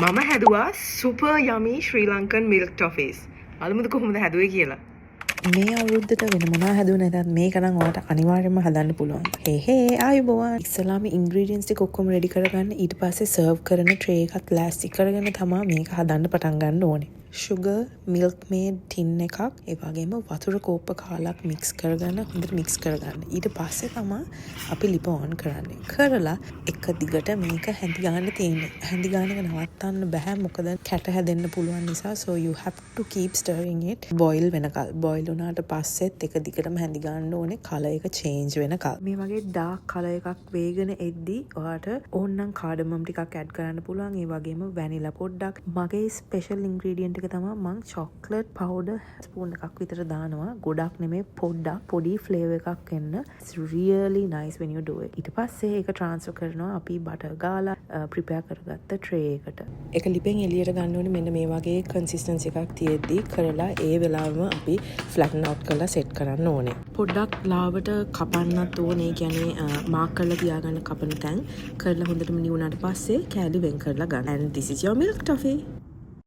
මම හැදුවා super yummy Sri Lankan milk toffees. බලමුද කොහොමද හැදුවේ කියලා. මේ අවුරුද්දට වෙන මොනවා හැදුවේ නැතත් මේක නම් ඔයාලට අනිවාර්යයෙන්ම හදන්න පුළුවන්. හේ ආයුබෝවන්. ඉස්සලාම ඉන්ග්‍රීඩියන්ට්ස් ටික ඔක්කොම රෙඩි කරගන්න. ඊට පස්සේ සර්ව් කරන ට්‍රේ එකත් ලෑස්ති කරගෙන තමයි මේක හදන්න පටන් ගන්න ඕනේ. sugar milk made tin එකක් ඒ වගේම වතුර කෝප්ප කාලක් මික්ස් කරගන්න හොඳට මික්ස් කරගන්න. ඊට පස්සේ තමයි අපි ලිප ඔන් කරන්නේ. කරලා එක දිගට මේක හැඳි ගන්න තියෙන්නේ. හැඳි ගන්න එක නවත්තන්න බෑ මොකද කැට හැදෙන්න පුළුවන් නිසා. so you have to keep stirring it boil වෙනකල්. boil වුණාට පස්සෙත් එක දිගටම හැඳි ගන්න ඕනේ color එක change වෙනකල්. මේ වගේ dark color එකක් වේගෙන එද්දි ඔයාට ඕනනම් cardamom ටිකක් add කරන්න පුළුවන්. ඒ වගේම vanilla පොඩ්ඩක්. මගේ special ingredient එක තමයි මං chocolate powder spoon එකක් විතර දානවා. ගොඩක් නෙමෙයි පොඩ්ඩක් පොඩි flavor එකක් එන්න. It's really nice when you do it. ඊට පස්සේ ඒක transfer කරනවා අපි butter ගාලා prepare කරගත්ත tray එකට. ඒක ලිපෙන් එළියට ගන්න ඕනේ මෙන්න මේ වගේ consistency එකක් තියෙද්දි කරලා ඒ වෙලාවෙම අපි flatten out කරලා set කරන්න ඕනේ. පොඩ්ඩක් ලාවට කපන්නත් ඕනේ. කියන්නේ mark කරලා තියාගන්න කපන තැන් කරලා හොඳටම නිවුණාට පස්සේ කෑලි වෙන් කරලා ගන්න. And this is your milk toffee.